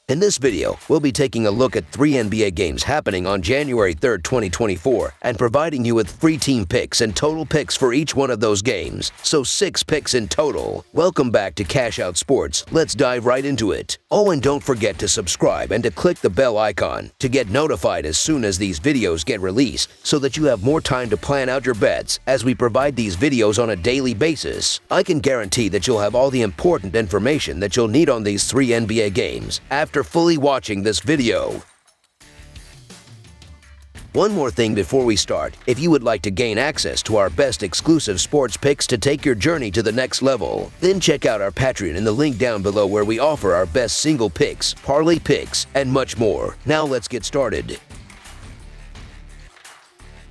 In this video, we'll be taking a look at 3 NBA games happening on January 3rd, 2024, and providing you with free team picks and total picks for each one of those games, so 6 picks in total. Welcome back to Cash Out Sports. Let's dive right into it. Oh, and don't forget to subscribe and to click the bell icon to get notified as soon as these videos get released, so that you have more time to plan out your bets as we provide these videos on a daily basis. I can guarantee that you'll have all the important information that you'll need on these 3 NBA games after fully watching this video. One more thing before we start. If you would like to gain access to our best exclusive sports picks to take your journey to the next level, then check out our Patreon in the link down below, where we offer our best single picks, parlay picks, and much more. Now let's get started.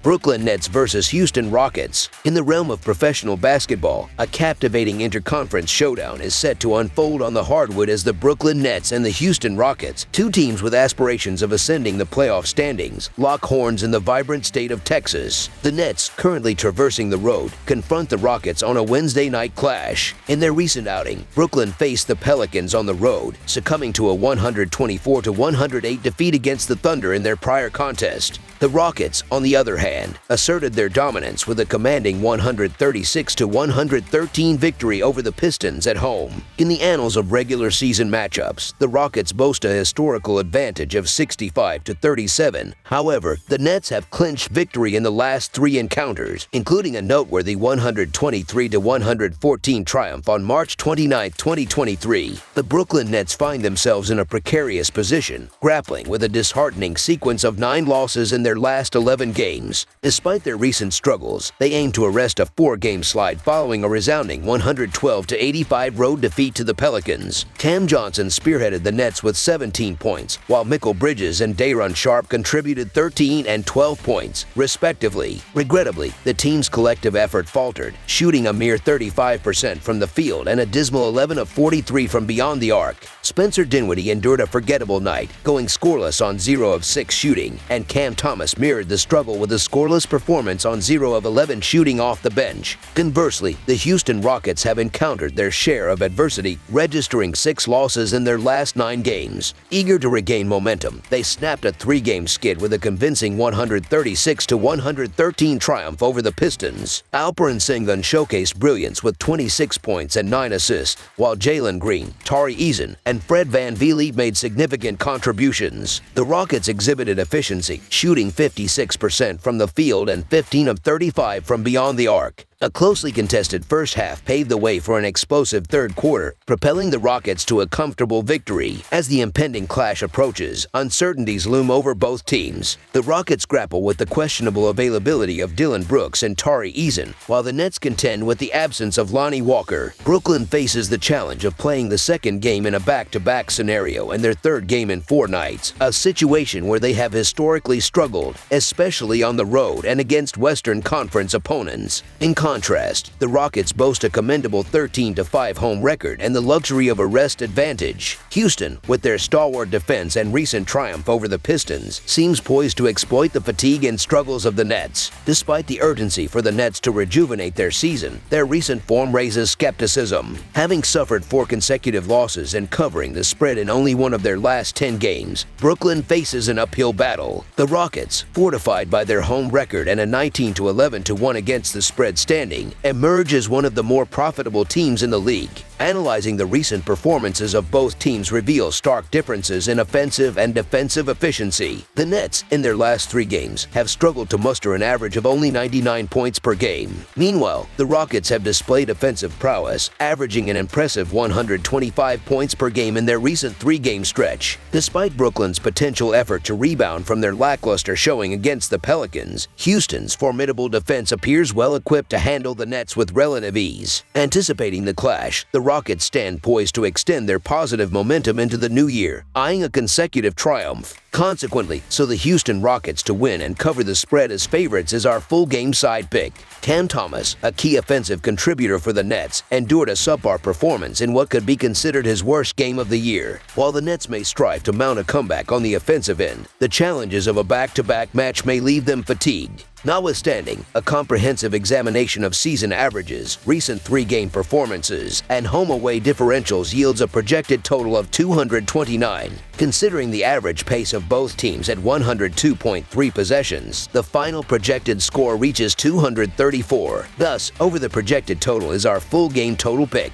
Brooklyn Nets versus Houston Rockets. In the realm of professional basketball, a captivating interconference showdown is set to unfold on the hardwood as the Brooklyn Nets and the Houston Rockets, two teams with aspirations of ascending the playoff standings, lock horns in the vibrant state of Texas. The Nets, currently traversing the road, confront the Rockets on a Wednesday night clash. In their recent outing, Brooklyn faced the Pelicans on the road, succumbing to a 124-108 defeat against the Thunder in their prior contest. The Rockets, on the other hand, asserted their dominance with a commanding 136-113 victory over the Pistons at home. In the annals of regular season matchups, the Rockets boast a historical advantage of 65-37. However, the Nets have clinched victory in the last 3 encounters, including a noteworthy 123-114 triumph on March 29, 2023. The Brooklyn Nets find themselves in a precarious position, grappling with a disheartening sequence of 9 losses in their last 11 games. Despite their recent struggles, they aim to arrest a 4-game slide following a resounding 112-85 road defeat to the Pelicans. Cam Johnson spearheaded the Nets with 17 points, while Mikal Bridges and Day'Ron Sharpe contributed 13 and 12 points, respectively. Regrettably, the team's collective effort faltered, shooting a mere 35% from the field and a dismal 11 of 43 from beyond the arc. Spencer Dinwiddie endured a forgettable night, going scoreless on 0 of 6 shooting, and Cam Thomas mirrored the struggle with a scoreless performance on 0 of 11 shooting off the bench. Conversely, the Houston Rockets have encountered their share of adversity, registering 6 losses in their last 9 games. Eager to regain momentum, they snapped a 3-game skid with a convincing 136-113 triumph over the Pistons. Alperen Sengun showcased brilliance with 26 points and 9 assists, while Jalen Green, Tari Eason, and Fred VanVleet made significant contributions. The Rockets exhibited efficiency, shooting 56% from the field and 15 of 35 from beyond the arc. A closely contested first half paved the way for an explosive third quarter, propelling the Rockets to a comfortable victory. As the impending clash approaches, uncertainties loom over both teams. The Rockets grapple with the questionable availability of Dillon Brooks and Tari Eason, while the Nets contend with the absence of Lonnie Walker. Brooklyn faces the challenge of playing the second game in a back-to-back scenario and their third game in 4 nights, a situation where they have historically struggled, especially on the road and against Western Conference opponents. In contrast, the Rockets boast a commendable 13-5 home record and the luxury of a rest advantage. Houston, with their stalwart defense and recent triumph over the Pistons, seems poised to exploit the fatigue and struggles of the Nets. Despite the urgency for the Nets to rejuvenate their season, their recent form raises skepticism. Having suffered 4 consecutive losses and covering the spread in only one of their last 10 games, Brooklyn faces an uphill battle. The Rockets, fortified by their home record and a 19-11-1 against the spread standing, emerge as one of the more profitable teams in the league. Analyzing the recent performances of both teams reveals stark differences in offensive and defensive efficiency. The Nets, in their last 3 games, have struggled to muster an average of only 99 points per game. Meanwhile, the Rockets have displayed offensive prowess, averaging an impressive 125 points per game in their recent 3-game stretch. Despite Brooklyn's potential effort to rebound from their lackluster showing against the Pelicans, Houston's formidable defense appears well equipped to handle the Nets with relative ease. Anticipating the clash, the Rockets stand poised to extend their positive momentum into the new year, eyeing a consecutive triumph. Consequently, so the Houston Rockets to win and cover the spread as favorites is our full game side pick. Cam Thomas, a key offensive contributor for the Nets, endured a subpar performance in what could be considered his worst game of the year. While the Nets may strive to mount a comeback on the offensive end, the challenges of a back-to-back match may leave them fatigued. Notwithstanding a comprehensive examination of season averages, recent 3-game performances, and home-away differentials yields a projected total of 229. Considering the average pace of both teams at 102.3 possessions, the final projected score reaches 234. Thus, over the projected total is our full game total pick.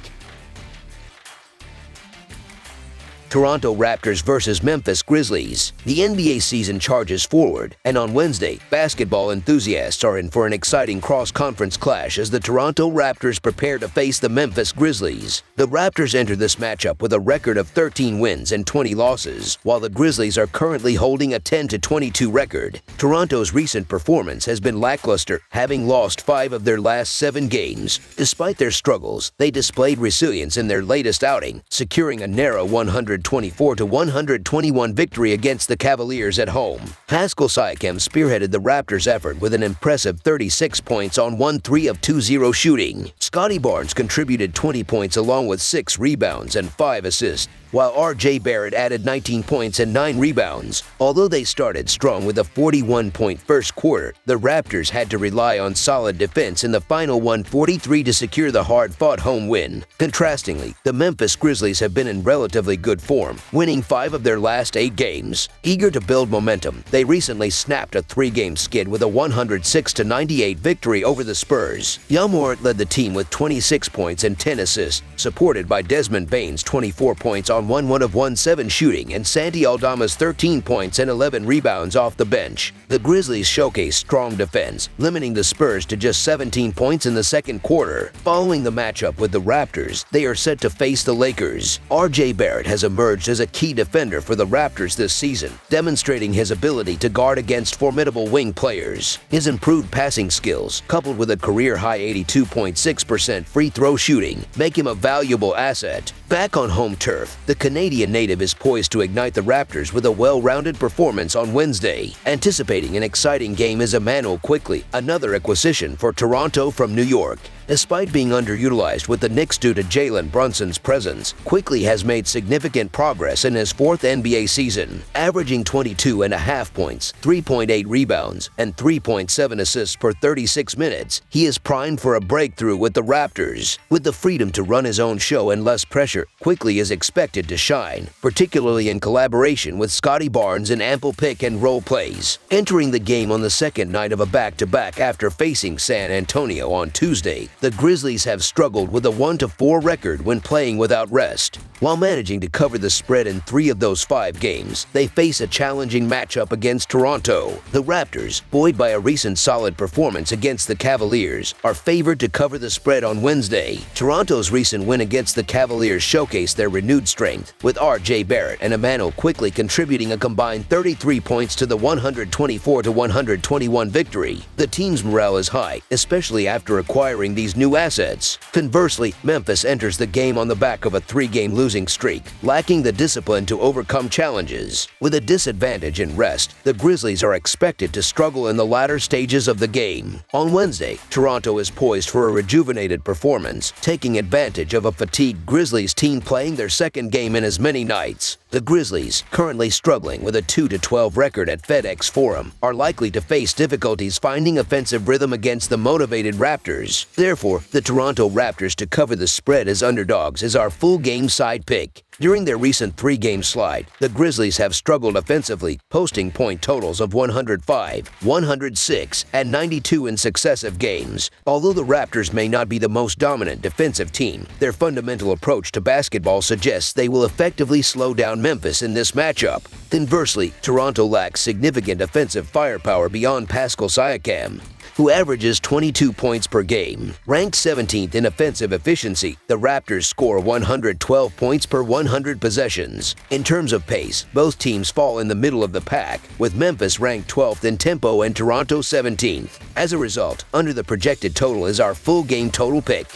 Toronto Raptors vs. Memphis Grizzlies. The NBA season charges forward, and on Wednesday, basketball enthusiasts are in for an exciting cross-conference clash as the Toronto Raptors prepare to face the Memphis Grizzlies. The Raptors enter this matchup with a record of 13 wins and 20 losses, while the Grizzlies are currently holding a 10-22 record. Toronto's recent performance has been lackluster, having lost 5 of their last 7 games. Despite their struggles, they displayed resilience in their latest outing, securing a narrow 124-121 victory against the Cavaliers at home. Pascal Siakam spearheaded the Raptors' effort with an impressive 36 points on 1-3 of 2-0 shooting. Scotty Barnes contributed 20 points along with 6 rebounds and 5 assists, while R.J. Barrett added 19 points and 9 rebounds. Although they started strong with a 41-point first quarter, the Raptors had to rely on solid defense in the final 143 to secure the hard-fought home win. Contrastingly, the Memphis Grizzlies have been in relatively good form, winning 5 of their last 8 games. Eager to build momentum, they recently snapped a 3-game skid with a 106-98 victory over the Spurs. Yamort led the team with 26 points and 10 assists, supported by Desmond Bane's 24 points on 1 of 1-7 shooting and Santi Aldama's 13 points and 11 rebounds off the bench. The Grizzlies showcased strong defense, limiting the Spurs to just 17 points in the second quarter. Following the matchup with the Raptors, they are set to face the Lakers. R.J. Barrett has emerged as a key defender for the Raptors this season, demonstrating his ability to guard against formidable wing players. His improved passing skills, coupled with a career-high 82.6% free throw shooting, make him a valuable asset. Back on home turf, the Canadian native is poised to ignite the Raptors with a well-rounded performance on Wednesday. Anticipating an exciting game is Emmanuel Quickley, another acquisition for Toronto from New York. Despite being underutilized with the Knicks due to Jalen Brunson's presence, Quickley has made significant progress in his 4th NBA season, averaging 22.5 points, 3.8 rebounds, and 3.7 assists per 36 minutes. He is primed for a breakthrough with the Raptors. With the freedom to run his own show and less pressure, Quickley is expected to shine, particularly in collaboration with Scotty Barnes in ample pick-and-roll plays. Entering the game on the second night of a back-to-back after facing San Antonio on Tuesday, the Grizzlies have struggled with a 1-4 record when playing without rest. While managing to cover the spread in 3 of those 5 games, they face a challenging matchup against Toronto. The Raptors, buoyed by a recent solid performance against the Cavaliers, are favored to cover the spread on Wednesday. Toronto's recent win against the Cavaliers showcased their renewed strength, with R.J. Barrett and Emmanuel Quickley contributing a combined 33 points to the 124-121 victory. The team's morale is high, especially after acquiring these new assets. Conversely, Memphis enters the game on the back of a 3-game losing streak, lacking the discipline to overcome challenges. With a disadvantage in rest, the Grizzlies are expected to struggle in the latter stages of the game. On Wednesday, Toronto is poised for a rejuvenated performance, taking advantage of a fatigued Grizzlies team playing their 2nd game in as many nights. The Grizzlies, currently struggling with a 2-12 record at FedEx Forum, are likely to face difficulties finding offensive rhythm against the motivated Raptors. Therefore, the Toronto Raptors to cover the spread as underdogs is our full game side pick. During their recent 3-game slide, the Grizzlies have struggled offensively, posting point totals of 105, 106, and 92 in successive games. Although the Raptors may not be the most dominant defensive team, their fundamental approach to basketball suggests they will effectively slow down Memphis in this matchup. Conversely, Toronto lacks significant offensive firepower beyond Pascal Siakam, who averages 22 points per game. Ranked 17th in offensive efficiency, the Raptors score 112 points per 100 possessions. In terms of pace, both teams fall in the middle of the pack, with Memphis ranked 12th in tempo and Toronto 17th. As a result, under the projected total is our full game total pick.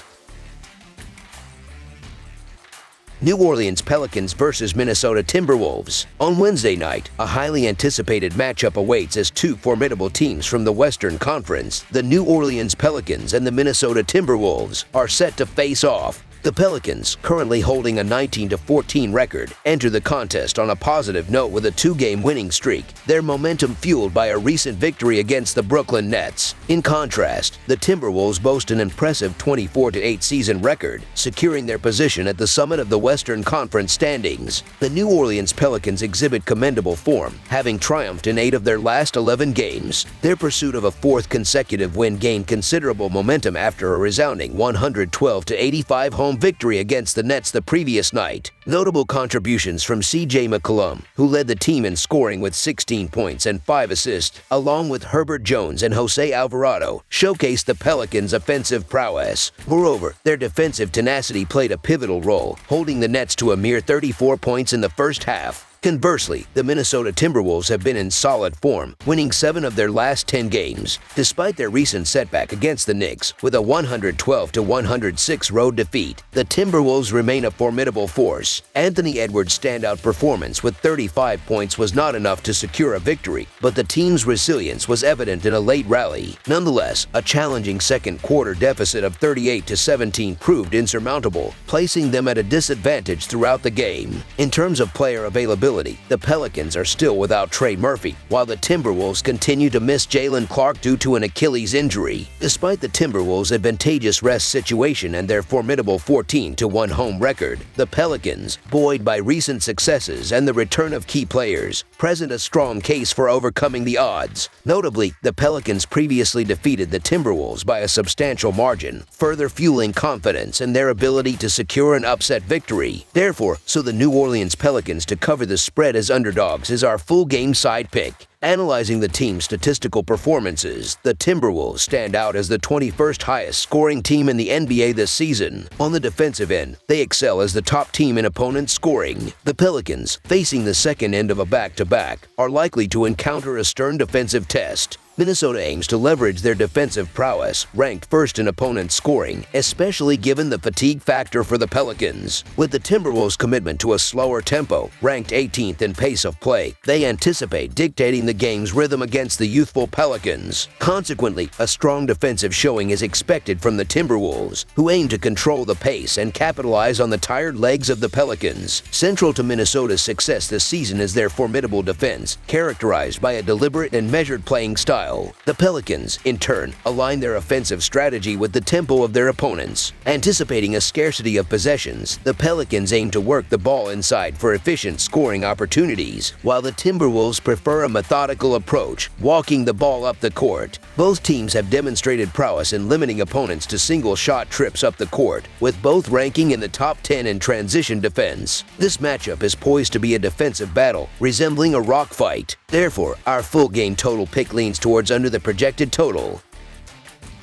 New Orleans Pelicans vs. Minnesota Timberwolves. On Wednesday night, a highly anticipated matchup awaits as 2 formidable teams from the Western Conference, the New Orleans Pelicans and the Minnesota Timberwolves, are set to face off. The Pelicans, currently holding a 19-14 record, enter the contest on a positive note with a 2-game winning streak, their momentum fueled by a recent victory against the Brooklyn Nets. In contrast, the Timberwolves boast an impressive 24-8 season record, securing their position at the summit of the Western Conference standings. The New Orleans Pelicans exhibit commendable form, having triumphed in 8 of their last 11 games. Their pursuit of a 4th consecutive win gained considerable momentum after a resounding 112-85 home victory against the Nets the previous night. Notable contributions from C.J. McCollum, who led the team in scoring with 16 points and 5 assists, along with Herbert Jones and Jose Alvarado, showcased the Pelicans' offensive prowess. Moreover, their defensive tenacity played a pivotal role, holding the Nets to a mere 34 points in the first half. Conversely, the Minnesota Timberwolves have been in solid form, winning 7 of their last 10 games, despite their recent setback against the Knicks with a 112-106 road defeat. The Timberwolves remain a formidable force. Anthony Edwards' standout performance with 35 points was not enough to secure a victory, but the team's resilience was evident in a late rally. Nonetheless, a challenging second-quarter deficit of 38-17 proved insurmountable, placing them at a disadvantage throughout the game. In terms of player availability, the Pelicans are still without Trey Murphy, while the Timberwolves continue to miss Jalen Clark due to an Achilles injury. Despite the Timberwolves' advantageous rest situation and their formidable 14-1 home record, the Pelicans, buoyed by recent successes and the return of key players, present a strong case for overcoming the odds. Notably, the Pelicans previously defeated the Timberwolves by a substantial margin, further fueling confidence in their ability to secure an upset victory. Therefore, the New Orleans Pelicans to cover the spread as underdogs is our full game side pick. Analyzing the team's statistical performances, the Timberwolves stand out as the 21st highest scoring team in the NBA this season. On the defensive end, they excel as the top team in opponent scoring. The Pelicans, facing the second end of a back-to-back, are likely to encounter a stern defensive test. Minnesota aims to leverage their defensive prowess, ranked first in opponent scoring, especially given the fatigue factor for the Pelicans. With the Timberwolves' commitment to a slower tempo, ranked 18th in pace of play, they anticipate dictating the game's rhythm against the youthful Pelicans. Consequently, a strong defensive showing is expected from the Timberwolves, who aim to control the pace and capitalize on the tired legs of the Pelicans. Central to Minnesota's success this season is their formidable defense, characterized by a deliberate and measured playing style. The Pelicans, in turn, align their offensive strategy with the tempo of their opponents. Anticipating a scarcity of possessions, the Pelicans aim to work the ball inside for efficient scoring opportunities, while the Timberwolves prefer a methodical approach, walking the ball up the court. Both teams have demonstrated prowess in limiting opponents to single-shot trips up the court, with both ranking in the top 10 in transition defense. This matchup is poised to be a defensive battle, resembling a rock fight. Therefore, our full game total pick leans towards under the projected total.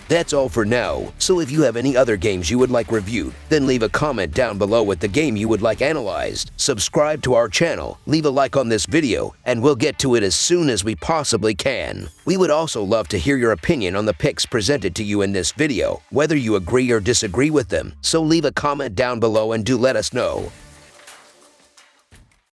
That's all for now, so if you have any other games you would like reviewed, then leave a comment down below with the game you would like analyzed. Subscribe to our channel, leave a like on this video, and we'll get to it as soon as we possibly can. We would also love to hear your opinion on the picks presented to you in this video, whether you agree or disagree with them, so leave a comment down below and do let us know.